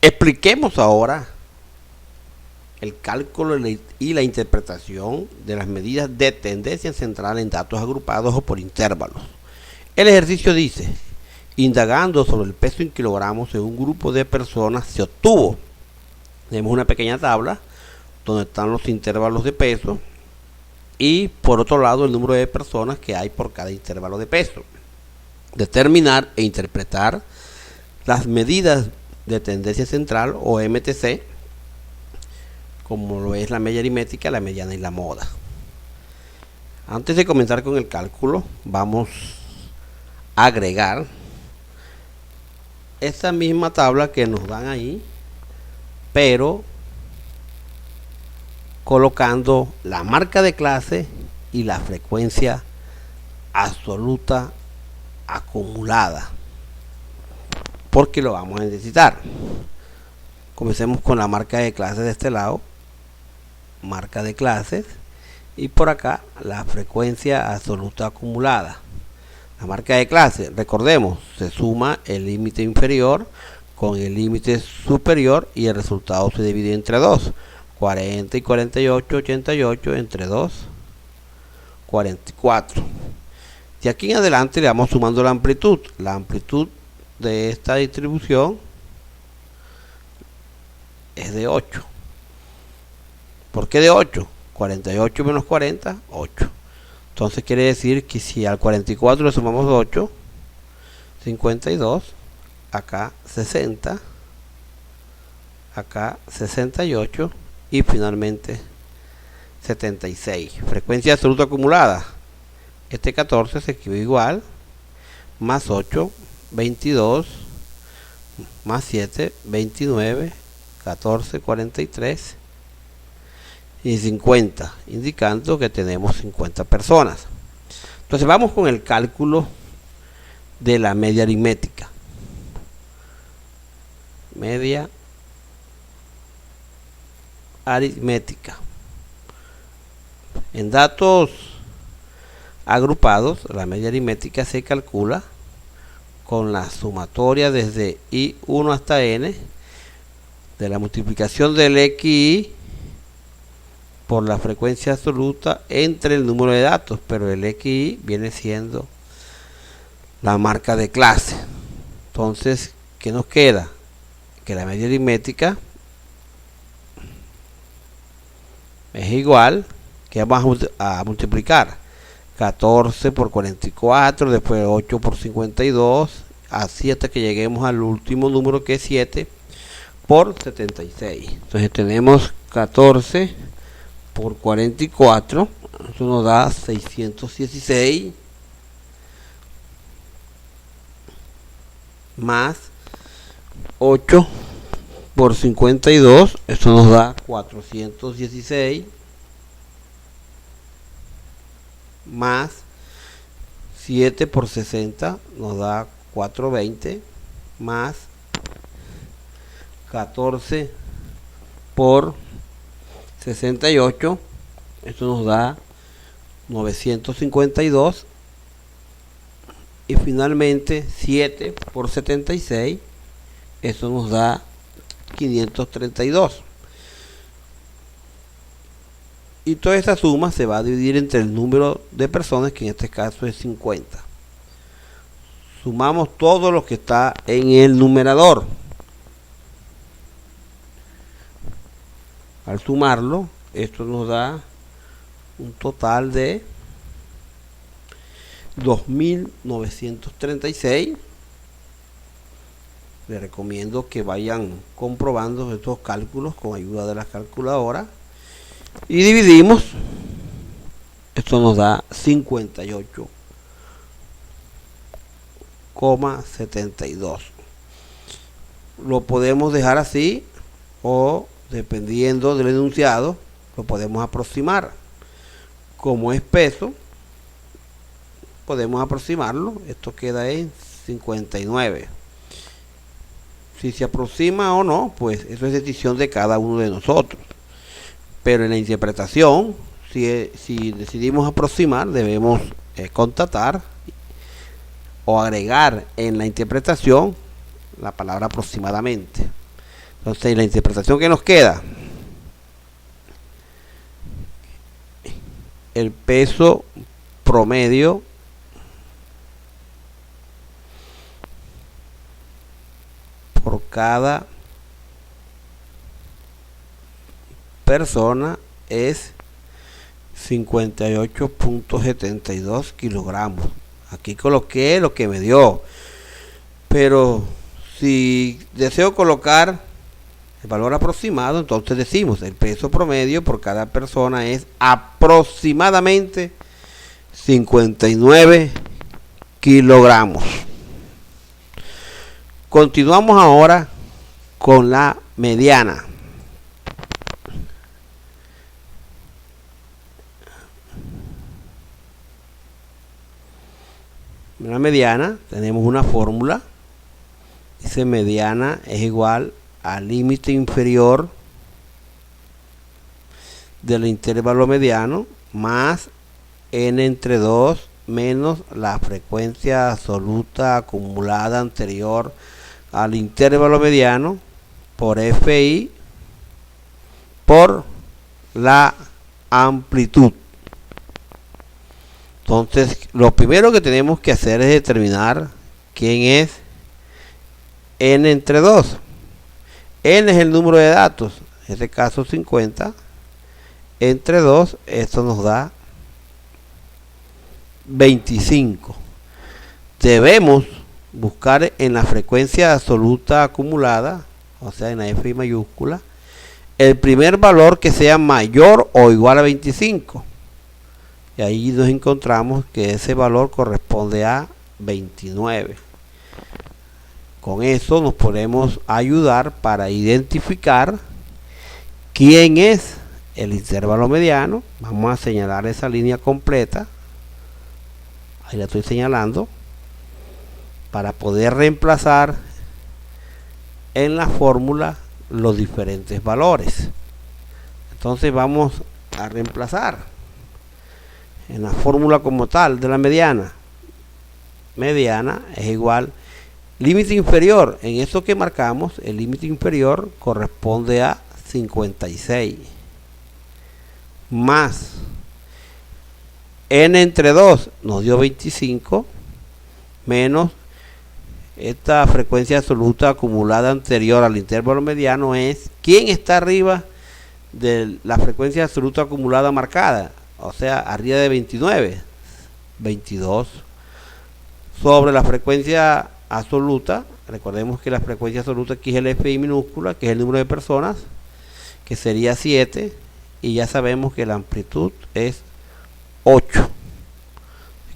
Expliquemos ahora el cálculo y la interpretación de las medidas de tendencia central en datos agrupados o por intervalos. El ejercicio dice: indagando sobre el peso en kilogramos en un grupo de personas se obtuvo. Tenemos una pequeña tabla donde están los intervalos de peso y por otro lado el número de personas que hay por cada intervalo de peso. Determinar e interpretar las medidas de tendencia central o MTC, como lo es la media aritmética, la mediana y la moda. Antes de comenzar con el cálculo, vamos a agregar esa misma tabla que nos dan ahí, pero colocando la marca de clase y la frecuencia absoluta acumulada, porque lo vamos a necesitar. Comencemos con la marca de clases de este lado, marca de clases, y por acá la frecuencia absoluta acumulada. La marca de clase, recordemos, se suma el límite inferior con el límite superior y el resultado se divide entre 2. 40 y 48, 88, entre 2, 44. De aquí en adelante le vamos sumando la amplitud. La amplitud de esta distribución es de 8. ¿Por qué de 8? 48 menos 40, 8. Entonces quiere decir que si al 44 le sumamos 8, 52, acá 60, acá 68 y finalmente 76. Frecuencia absoluta acumulada. Este 14 se escribe igual, más 8, 22, más 7, 29, 14, 43 y 50, indicando que tenemos 50 personas. Entonces vamos con el cálculo de la media aritmética. Media aritmética. En datos agrupados, la media aritmética se calcula con la sumatoria desde I1 hasta N de la multiplicación del XI por la frecuencia absoluta entre el número de datos, pero el XI viene siendo la marca de clase. Entonces, ¿qué nos queda? Que la media aritmética es igual, que vamos a multiplicar 14 por 44, después 8 por 52, así hasta que lleguemos al último número, que es 7 por 76. Entonces tenemos 14 por 44, eso nos da 616, más 8 por 52, eso nos da 416, más 7 por 60 nos da 420, más 14 por 68, esto nos da 952, y finalmente 7 por 76, eso nos da 532. Y toda esta suma se va a dividir entre el número de personas, que en este caso es 50. Sumamos todo lo que está en el numerador. Al sumarlo, esto nos da un total de 2.936. Les recomiendo que vayan comprobando estos cálculos con ayuda de la calculadora. Y dividimos, esto nos da 58,72. Lo podemos dejar así, o dependiendo del enunciado lo podemos aproximar. Como es peso, podemos aproximarlo. Esto queda en 59. Si se aproxima o no, pues eso es decisión de cada uno de nosotros. Pero en la interpretación, si decidimos aproximar, debemos constatar o agregar en la interpretación la palabra aproximadamente. Entonces, la interpretación que nos queda, el peso promedio por cada persona es 58.72 kilogramos. Aquí coloqué lo que me dio, pero si deseo colocar el valor aproximado, entonces decimos el peso promedio por cada persona es aproximadamente 59 kilogramos. Continuamos ahora con la mediana. En la mediana tenemos una fórmula. Dice mediana es igual al límite inferior del intervalo mediano más n entre 2 menos la frecuencia absoluta acumulada anterior al intervalo mediano por FI por la amplitud. Entonces, lo primero que tenemos que hacer es determinar quién es n entre 2. N es el número de datos, en este caso 50, entre 2, esto nos da 25. Debemos buscar en la frecuencia absoluta acumulada, o sea en la F mayúscula, el primer valor que sea mayor o igual a 25. Y ahí nos encontramos que ese valor corresponde a 29. Con eso nos podemos ayudar para identificar quién es el intervalo mediano. Vamos a señalar esa línea completa. Ahí la estoy señalando. Para poder reemplazar en la fórmula los diferentes valores. Entonces vamos a reemplazar en la fórmula como tal de la mediana. Mediana es igual límite inferior. En eso que marcamos, el límite inferior corresponde a 56 más n entre 2 nos dio 25 menos esta frecuencia absoluta acumulada anterior al intervalo mediano es ¿quién está arriba de la frecuencia absoluta acumulada marcada? O sea, arriba de 29, 22 sobre la frecuencia absoluta. Recordemos que la frecuencia absoluta aquí es el FI minúscula, que es el número de personas, que sería 7, y ya sabemos que la amplitud es 8.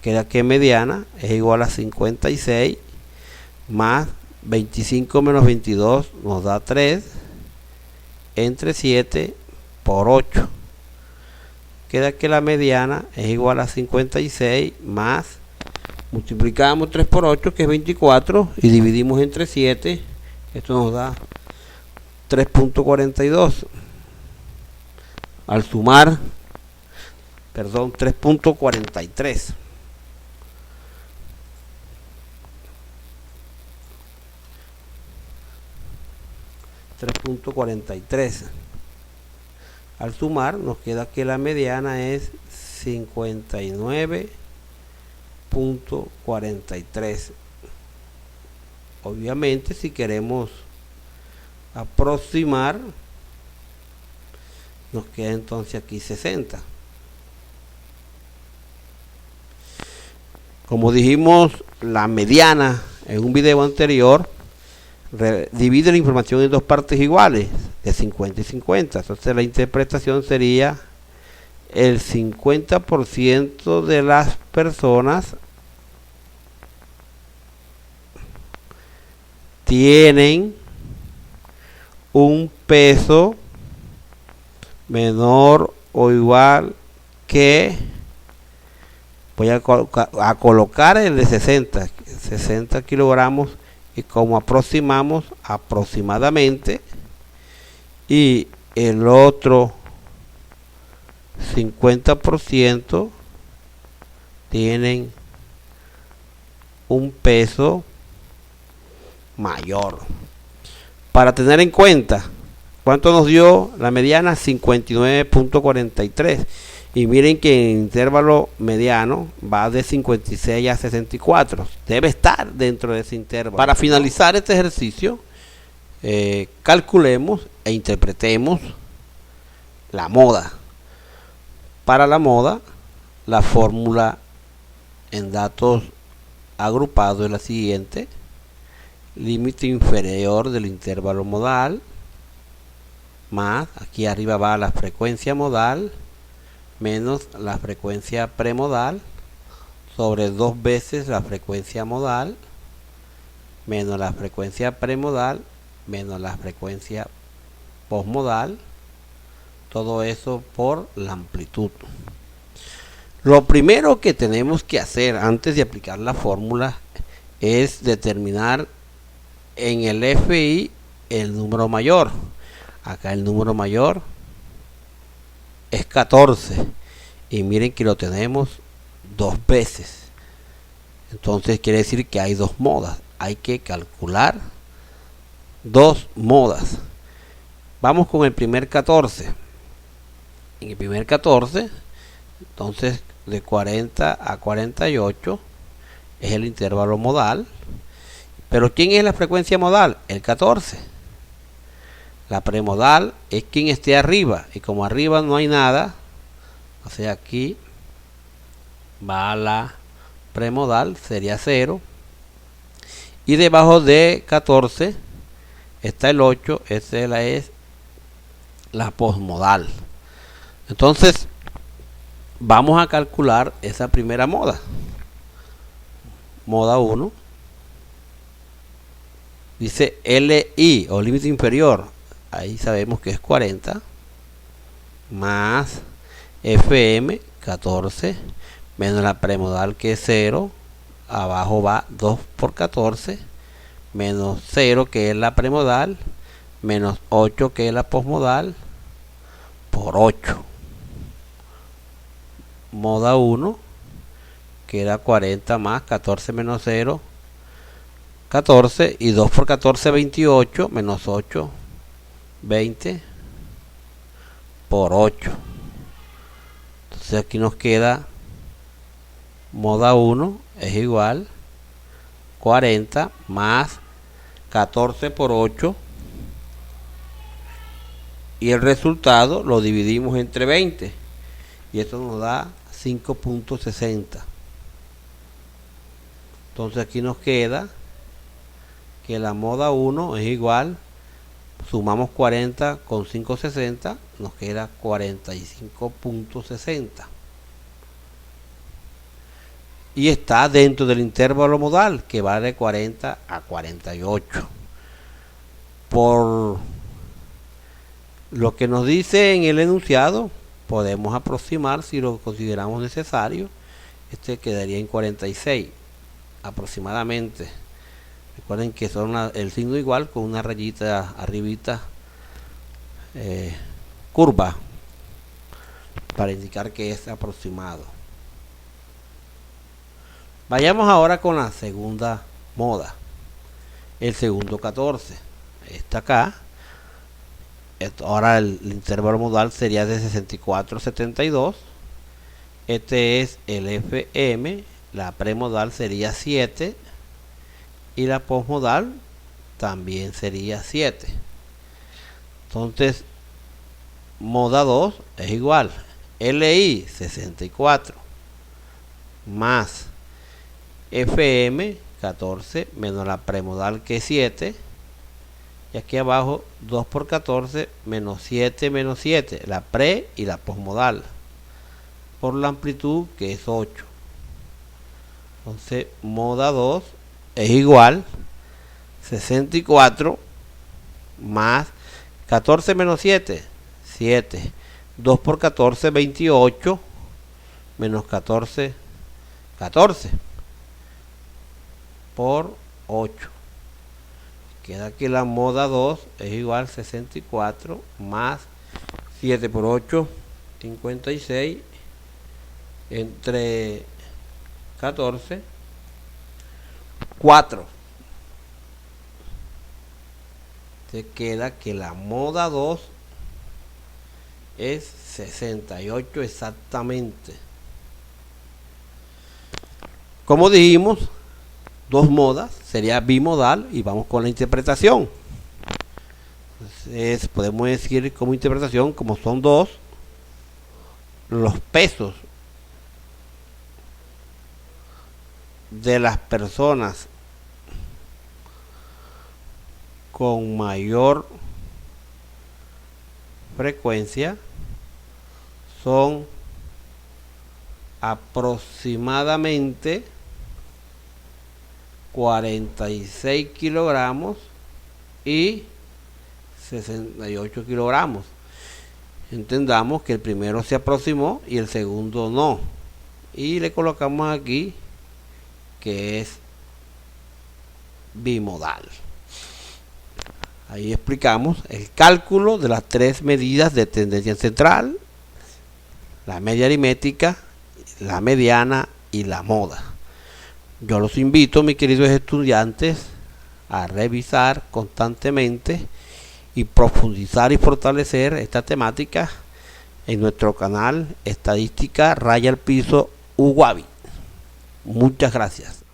Queda que mediana es igual a 56 más 25 menos 22 nos da 3 entre 7 por 8. Queda que la mediana es igual a 56 más, multiplicamos 3 por 8 que es 24 y dividimos entre 7, esto nos da 3.42. Al sumar, 3.43. Al sumar nos queda que la mediana es 59.43. Obviamente si queremos aproximar nos queda entonces aquí 60. Como dijimos, la mediana en un video anterior divide la información en dos partes iguales, de 50 y 50. Entonces la interpretación sería el 50% de las personas tienen un peso menor o igual que, voy a colocar el de 60 kilogramos, y como aproximamos aproximadamente, y el otro 50% tienen un peso mayor. Para tener en cuenta, ¿cuánto nos dio la mediana? 59.43. Y miren que en intervalo mediano va de 56 a 64. Debe estar dentro de ese intervalo. Para finalizar este ejercicio, calculemos e interpretemos la moda. Para la moda, la fórmula en datos agrupados es la siguiente: límite inferior del intervalo modal más, aquí arriba va la frecuencia modal, menos la frecuencia premodal, sobre 2 veces la frecuencia modal, menos la frecuencia premodal, menos la frecuencia posmodal, todo eso por la amplitud. Lo primero que tenemos que hacer antes de aplicar la fórmula es determinar en el FI el número mayor. Acá el número mayor es 14 y miren que lo tenemos 2 veces. Entonces quiere decir que hay 2 modas. Hay que calcular 2 modas. Vamos con el primer 14. En el primer 14, entonces de 40 a 48 es el intervalo modal. Pero ¿quién es la frecuencia modal? El 14. La premodal es quien esté arriba. Y como arriba no hay nada, o sea, aquí va la premodal, sería 0. Y debajo de 14 está el 8, esa es la posmodal. Entonces, vamos a calcular esa primera moda. Moda 1. Dice LI o límite inferior. Ahí sabemos que es 40. Más FM 14. Menos la premodal que es 0. Abajo va 2 por 14. Menos 0 que es la premodal. Menos 8 que es la posmodal. Por 8. Moda 1. Queda 40 más 14 menos 0. 14 y 2 por 14, 28, menos 8, 20 por 8. Entonces aquí nos queda moda 1 es igual 40 más 14 por 8 y el resultado lo dividimos entre 20 y esto nos da 5.60. Entonces aquí nos queda que la moda 1 es igual, sumamos 40 con 560, nos queda 45.60. Y está dentro del intervalo modal, que va de 40 a 48. Por lo que nos dice en el enunciado, podemos aproximar, si lo consideramos necesario, este quedaría en 46 aproximadamente. Recuerden que son el signo igual con una rayita arribita curva para indicar que es aproximado. Vayamos ahora con la segunda moda, el segundo 14. Está acá. Ahora el intervalo modal sería de 64 a 72. Este es el FM. La premodal sería 7. Y la posmodal también sería 7. Entonces, moda 2 es igual. LI 64 más FM 14 menos la premodal que es 7. Y aquí abajo 2 por 14 menos 7 menos 7. La pre y la posmodal. Por la amplitud que es 8. Entonces, moda 2 es igual 64 más 14 menos 7, 7. 2 por 14, 28. Menos 14, 14. Por 8. Queda que la moda 2 es igual 64 más 7 por 8, 56. Entre 14. 4. te queda que la moda 2 es 68 exactamente. Como dijimos, dos modas sería bimodal y vamos con la interpretación. Entonces, podemos decir como interpretación, como son dos, los pesos de las personas con mayor frecuencia son aproximadamente 46 kilogramos y 68 kilogramos. Entendamos que el primero se aproximó y el segundo no. Y le colocamos aquí que es bimodal. Ahí explicamos el cálculo de las tres medidas de tendencia central: la media aritmética, la mediana y la moda. Yo los invito, mis queridos estudiantes, a revisar constantemente y profundizar y fortalecer esta temática en nuestro canal Estadística Raya al Piso UWABI. Muchas gracias.